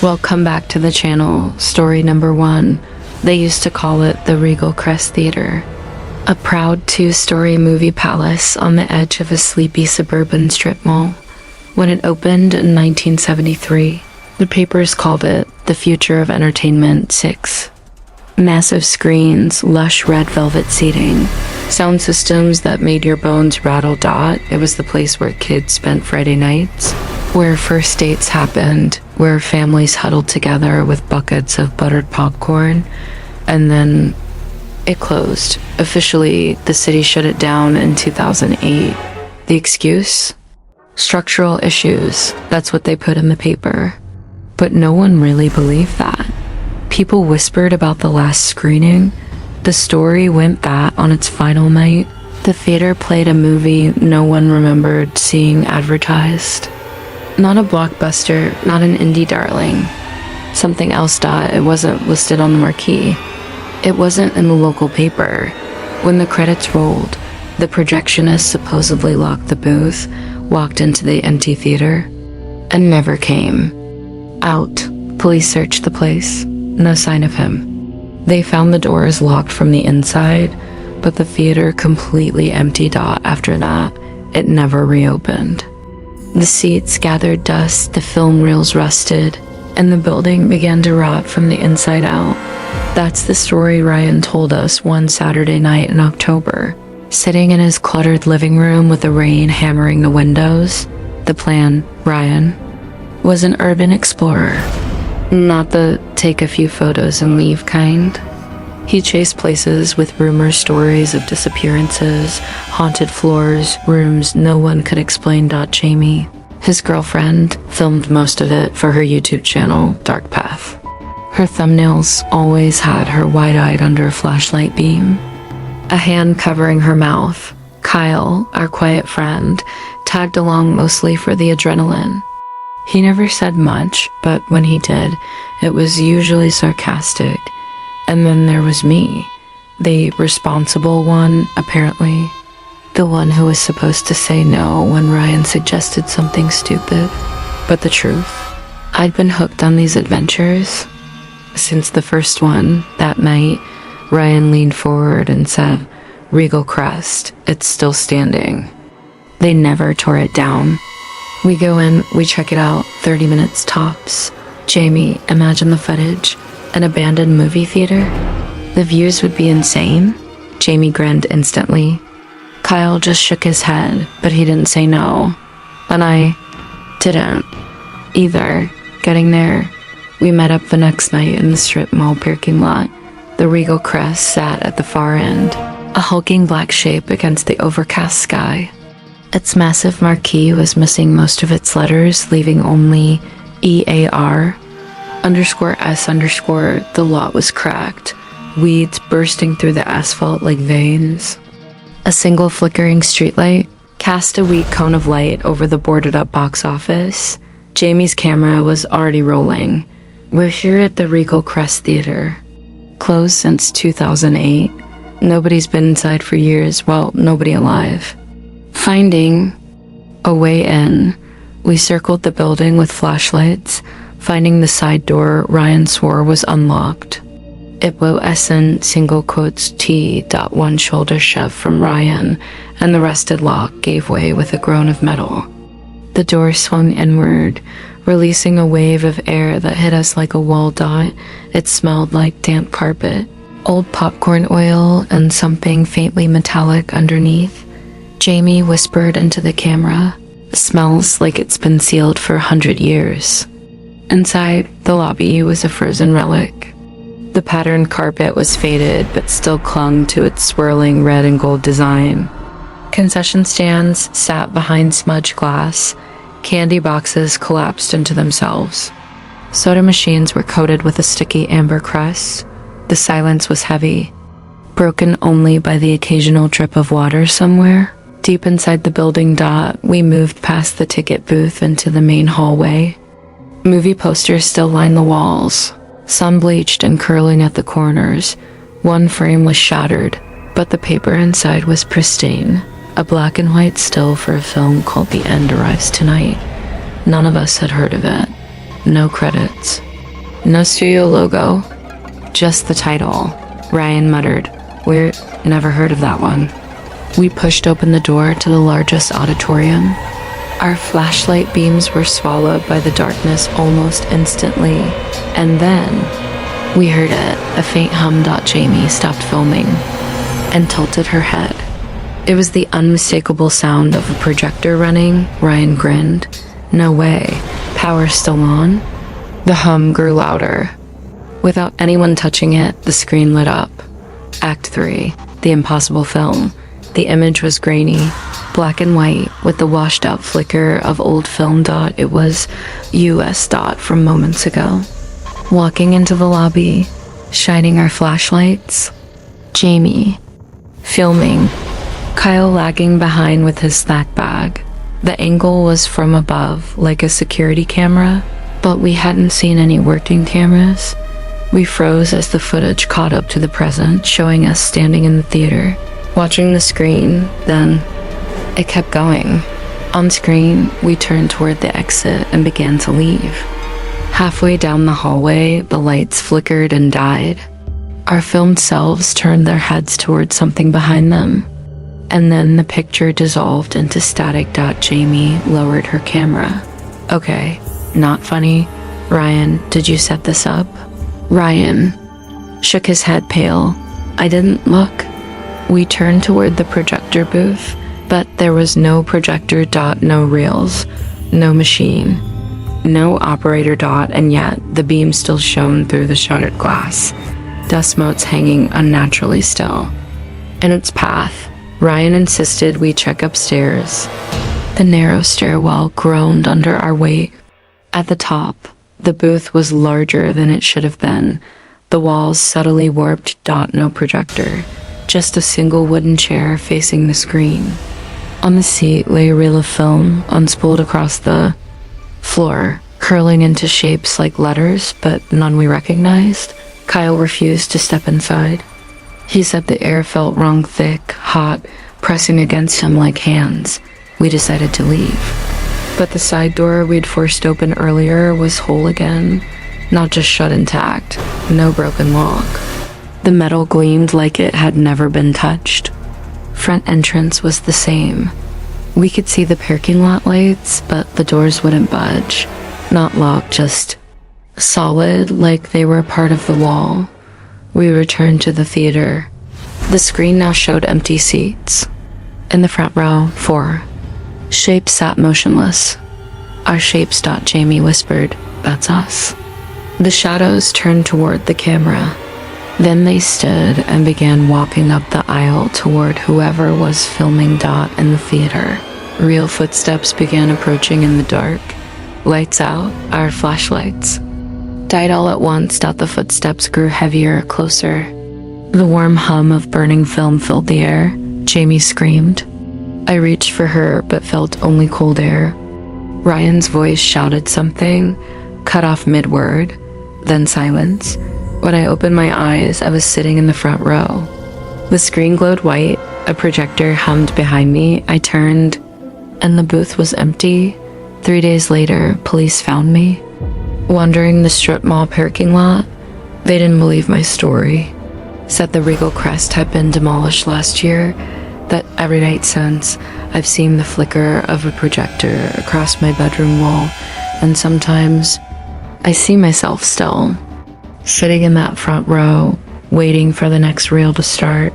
Welcome back to the channel. Story number 1. They used to call it the Regal Crest Theater. A proud 2-story movie palace on the edge of a sleepy suburban strip mall. When it opened in 1973, the papers called it the future of entertainment 6. Massive screens, lush red velvet seating, sound systems that made your bones rattle. It was the place where kids spent Friday nights, where first dates happened, where families huddled together with buckets of buttered popcorn, and then it closed. Officially, the city shut it down in 2008. The excuse? Structural issues. That's what they put in the paper. But no one really believed that. People whispered about the last screening. The story went that on its final night, the theater played a movie no one remembered seeing advertised. Not a blockbuster, not an indie darling. Something else. It wasn't listed on the marquee. It wasn't in the local paper. When the credits rolled, the projectionist supposedly locked the booth, walked into the empty theater, and never came out. Police searched the place. No sign of him. They found the doors locked from the inside, but the theater completely emptied out after that. It never reopened. The seats gathered dust, the film reels rusted, and the building began to rot from the inside out. That's the story Ryan told us one Saturday night in October, sitting in his cluttered living room with the rain hammering the windows. The plan, Ryan, was an urban explorer. Not the take a few photos and leave kind. He chased places with rumor stories of disappearances, haunted floors, rooms no one could explain. Jamie, his girlfriend, filmed most of it for her YouTube channel, Dark Path. Her thumbnails always had her wide-eyed under a flashlight beam, a hand covering her mouth. Kyle, our quiet friend, tagged along mostly for the adrenaline. He never said much, but when he did, it was usually sarcastic. And then there was me, the responsible one, apparently. The one who was supposed to say no when Ryan suggested something stupid. But the truth, I'd been hooked on these adventures. Since the first one, that night, Ryan leaned forward and said, "Regal Crest, it's still standing." They never tore it down. We go in, we check it out, 30 minutes tops. Jamie, imagine the footage. An abandoned movie theater? The views would be insane. Jamie grinned instantly. Kyle just shook his head, but he didn't say no. And I didn't either. Getting there, we met up the next night in the strip mall parking lot. The Regal Crest sat at the far end, a hulking black shape against the overcast sky. Its massive marquee was missing most of its letters, leaving only EAR. _S_. The lot was cracked, weeds bursting through the asphalt like veins. A single flickering streetlight cast a weak cone of light over the boarded-up box office. Jamie's camera was already rolling. We're here at the Regal Crest Theater. Closed since 2008. Nobody's been inside for years. Well, nobody alive. Finding a way in, we circled the building with flashlights, finding the side door Ryan swore was unlocked. T.1 shoulder shove from Ryan, and the rusted lock gave way with a groan of metal. The door swung inward, releasing a wave of air that hit us like a wall. It smelled like damp carpet, old popcorn oil, and something faintly metallic underneath. Jamie whispered into the camera, "Smells like it's been sealed for 100 years. Inside, the lobby was a frozen relic. The patterned carpet was faded but still clung to its swirling red and gold design. Concession stands sat behind smudged glass. Candy boxes collapsed into themselves. Soda machines were coated with a sticky amber crust. The silence was heavy, broken only by the occasional drip of water somewhere. Deep inside the building. We moved past the ticket booth into the main hallway. Movie posters still lined the walls, some bleached and curling at the corners. One frame was shattered, but the paper inside was pristine. A black and white still for a film called The End Arrives Tonight. None of us had heard of it. No credits. No studio logo, just the title. Ryan muttered, "Weird, never heard of that one." We pushed open the door to the largest auditorium. Our flashlight beams were swallowed by the darkness almost instantly, and then we heard it, a faint hum. Jamie stopped filming and tilted her head. It was the unmistakable sound of a projector running. Ryan grinned. "No way. Power still on?" The hum grew louder. Without anyone touching it, the screen lit up. Act 3, the impossible film. The image was grainy, black and white, with the washed-out flicker of old film. It was US. From moments ago. Walking into the lobby, shining our flashlights. Jamie, filming. Kyle lagging behind with his snack bag. The angle was from above, like a security camera, but we hadn't seen any working cameras. We froze as the footage caught up to the present, showing us standing in the theater, watching the screen. Then it kept going. On screen, we turned toward the exit and began to leave. Halfway down the hallway, the lights flickered and died. Our filmed selves turned their heads toward something behind them, and then the picture dissolved into static. Jamie lowered her camera. "Okay, not funny. Ryan, did you set this up?" Ryan shook his head, pale. "I didn't look." We turned toward the projector booth, but there was no projector. No reels, no machine, no operator. And yet the beam still shone through the shattered glass, dust motes hanging unnaturally still. In its path, Ryan insisted we check upstairs. The narrow stairwell groaned under our weight. At the top, the booth was larger than it should have been, the walls subtly warped. No projector, just a single wooden chair facing the screen. On the seat lay a reel of film, unspooled across the floor, curling into shapes like letters, but none we recognized. Kyle refused to step inside. He said the air felt wrong, thick, hot, pressing against him like hands. We decided to leave. But the side door we'd forced open earlier was whole again, not just shut intact, no broken lock. The metal gleamed like it had never been touched. Front entrance was the same. We could see the parking lot lights, but the doors wouldn't budge. Not locked, just solid, like they were part of the wall. We returned to the theater. The screen now showed empty seats. In the front row, 4 shapes sat motionless. "Our shapes." Jamie whispered. "That's us." The shadows turned toward the camera. Then they stood and began walking up the aisle toward whoever was filming. In the theater, real footsteps began approaching in the dark. Lights out, our flashlights died all at once. The footsteps grew heavier, closer. The warm hum of burning film filled the air. Jamie screamed. I reached for her, but felt only cold air. Ryan's voice shouted something, cut off mid-word, then silence. When I opened my eyes, I was sitting in the front row. The screen glowed white, a projector hummed behind me. I turned, and the booth was empty. 3 days later, police found me, wandering the strip mall parking lot. They didn't believe my story. Said the Regal Crest had been demolished last year, that every night since, I've seen the flicker of a projector across my bedroom wall, and sometimes I see myself still, sitting in that front row, waiting for the next reel to start.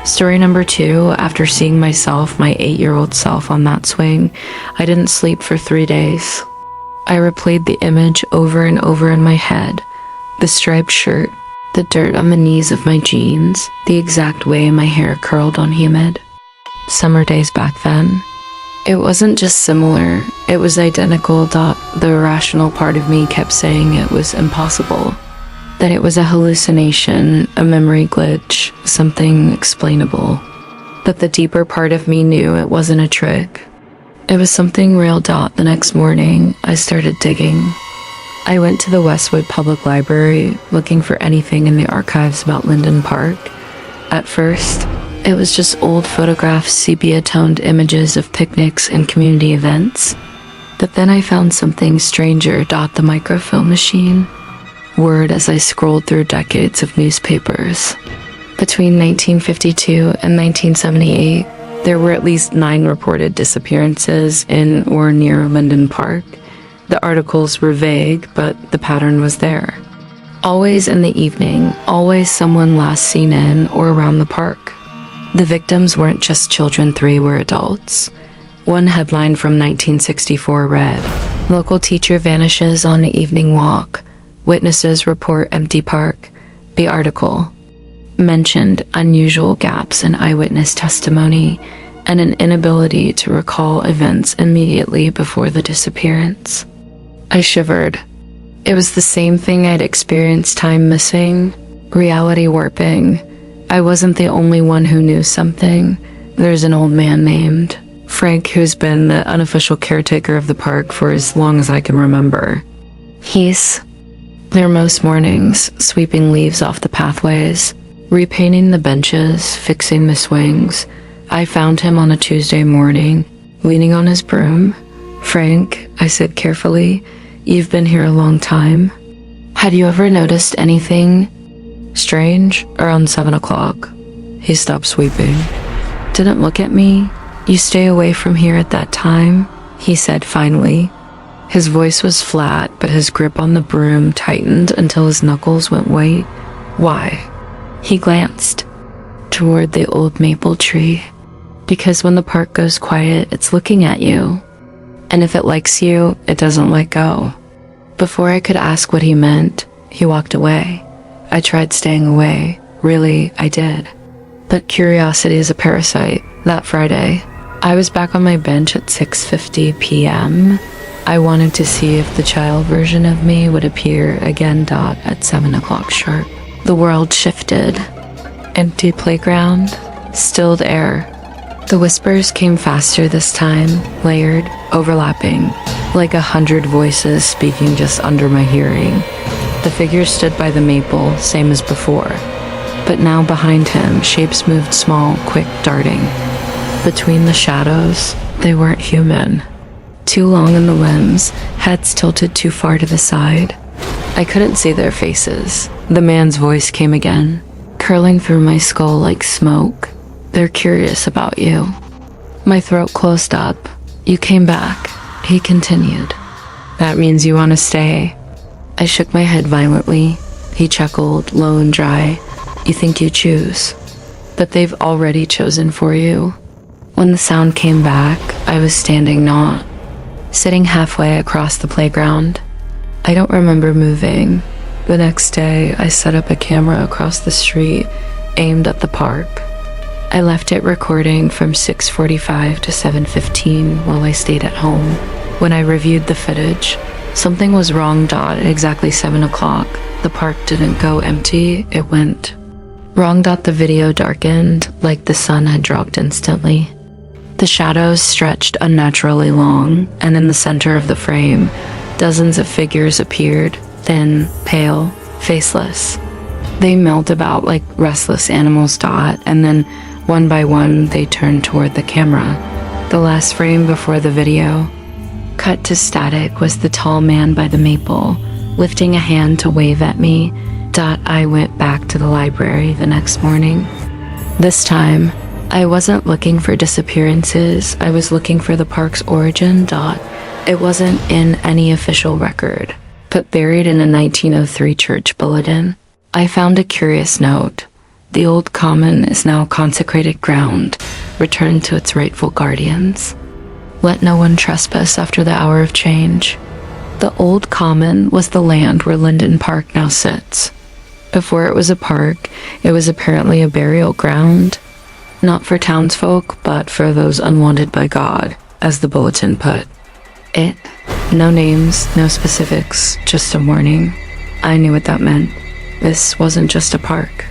Story number 2, after seeing myself, my 8-year-old self on that swing, I didn't sleep for 3 days. I replayed the image over and over in my head. The striped shirt, the dirt on the knees of my jeans, the exact way my hair curled on humid summer days back then. It wasn't just similar, it was identical. The irrational part of me kept saying it was impossible, that it was a hallucination, a memory glitch, something explainable. But the deeper part of me knew it wasn't a trick. It was something real. The next morning, I started digging. I went to the Westwood Public Library, looking for anything in the archives about Linden Park. At first, it was just old photographs, sepia-toned images of picnics and community events. But then I found something stranger. The microfilm machine. Word as I scrolled through decades of newspapers. Between 1952 and 1978, there were at least 9 reported disappearances in or near Linden Park. The articles were vague, but the pattern was there. Always in the evening, always someone last seen in or around the park. The victims weren't just children, 3 were adults. One headline from 1964 read, "Local teacher vanishes on the evening walk. Witnesses report empty park." The article mentioned unusual gaps in eyewitness testimony and an inability to recall events immediately before the disappearance. I shivered. It was the same thing I'd experienced: time missing, reality warping. I wasn't the only one who knew something. There's an old man named Frank who's been the unofficial caretaker of the park for as long as I can remember. He's there most mornings, sweeping leaves off the pathways, repainting the benches, fixing the swings. I found him on a Tuesday morning, leaning on his broom. "Frank," I said carefully, "you've been here a long time. Had you ever noticed anything strange around 7 o'clock? He stopped sweeping. Didn't look at me. "You stay away from here at that time," he said finally. His voice was flat, but his grip on the broom tightened until his knuckles went white. "Why?" He glanced toward the old maple tree. "Because when the park goes quiet, it's looking at you. And if it likes you, it doesn't let go." Before I could ask what he meant, he walked away. I tried staying away. Really, I did. But curiosity is a parasite. That Friday, I was back on my bench at 6:50 p.m. I wanted to see if the child version of me would appear again. At 7 o'clock sharp. The world shifted. Empty playground, stilled air. The whispers came faster this time, layered, overlapping, like 100 voices speaking just under my hearing. The figure stood by the maple, same as before. But now behind him, shapes moved small, quick, darting. Between the shadows, they weren't human. Too long in the limbs, heads tilted too far to the side. I couldn't see their faces. The man's voice came again, curling through my skull like smoke. "They're curious about you." My throat closed up. "You came back," he continued. "That means you want to stay." I shook my head violently. He chuckled, low and dry. "You think you choose, but they've already chosen for you." When the sound came back, I was standing sitting halfway across the playground. I don't remember moving. The next day, I set up a camera across the street, aimed at the park. I left it recording from 6:45 to 7:15 while I stayed at home. When I reviewed the footage, something was wrong. At exactly 7 o'clock, the park didn't go empty, it went wrong. The video darkened, like the sun had dropped instantly. The shadows stretched unnaturally long, and in the center of the frame, dozens of figures appeared, thin, pale, faceless. They milled about like restless animals. And then, one by one, they turned toward the camera. The last frame before the video, cut to static, was the tall man by the maple, lifting a hand to wave at me. I went back to the library the next morning. This time, I wasn't looking for disappearances. I was looking for the park's origin. It wasn't in any official record, but buried in a 1903 church bulletin, I found a curious note. "The old common is now consecrated ground, returned to its rightful guardians. Let no one trespass after the hour of change." The old common was the land where Linden Park now sits. Before it was a park, it was apparently a burial ground. Not for townsfolk, but for those unwanted by God, as the bulletin put it. No names, no specifics, just a warning. I knew what that meant. This wasn't just a park.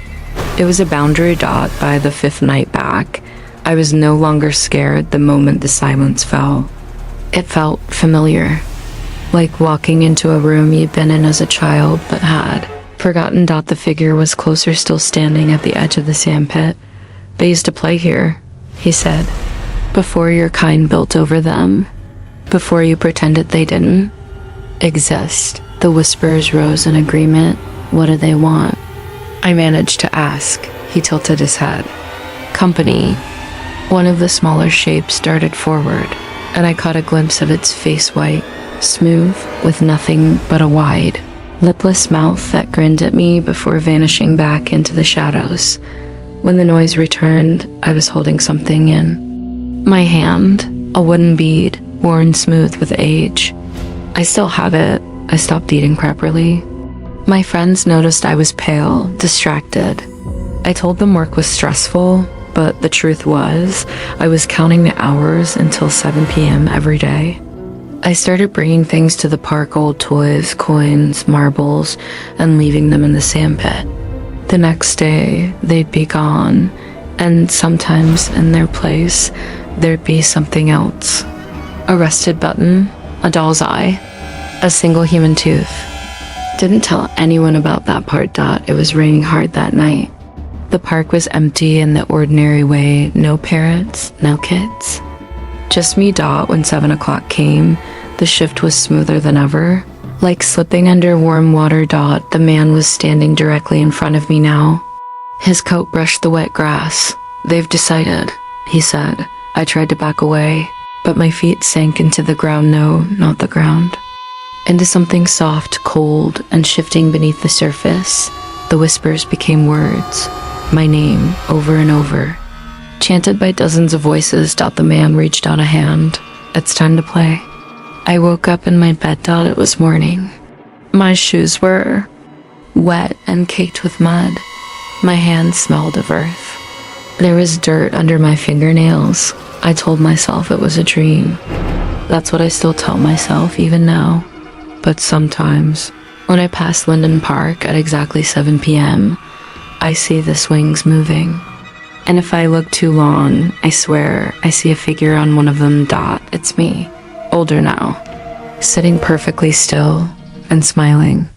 It was a boundary. By the 5th night back, I was no longer scared the moment the silence fell. It felt familiar, like walking into a room you'd been in as a child but had forgotten. The figure was closer, still standing at the edge of the sandpit. "They used to play here," he said, "before your kind built over them. before you pretended they didn't exist. The whispers rose in agreement. What do they want? I managed to ask. He tilted his head. Company. One of the smaller shapes darted forward, and I caught a glimpse of its face, white, smooth, with nothing but a wide, lipless mouth that grinned at me before vanishing back into the shadows. When the noise returned, I was holding something in my hand, a wooden bead, worn smooth with age. I still have it. I stopped eating properly. My friends noticed I was pale, distracted. I told them work was stressful, but the truth was, I was counting the hours until 7 p.m. every day. I started bringing things to the park, old toys, coins, marbles, and leaving them in the sandpit. The next day, they'd be gone, and sometimes in their place, there'd be something else. A rusted button, a doll's eye, a single human tooth. Didn't tell anyone about that part, Dot. It was raining hard that night. The park was empty in the ordinary way. No parents, no kids. Just me, Dot. When 7 o'clock came, the shift was smoother than ever. Like slipping under warm water, Dot, the man was standing directly in front of me now. His coat brushed the wet grass. They've decided, he said. I tried to back away, but my feet sank into the ground. No, not the ground. Into something soft, cold, and shifting beneath the surface. The whispers became words. My name, over and over. Chanted by dozens of voices, Dot, the man reached out a hand. It's time to play. I woke up in my bed, Dot. It was morning. My shoes were wet and caked with mud. My hands smelled of earth. There was dirt under my fingernails. I told myself it was a dream. That's what I still tell myself, even now. But sometimes, when I pass Linden Park at exactly 7 p.m., I see the swings moving. And if I look too long, I swear I see a figure on one of them. Dot, it's me, older now, sitting perfectly still and smiling.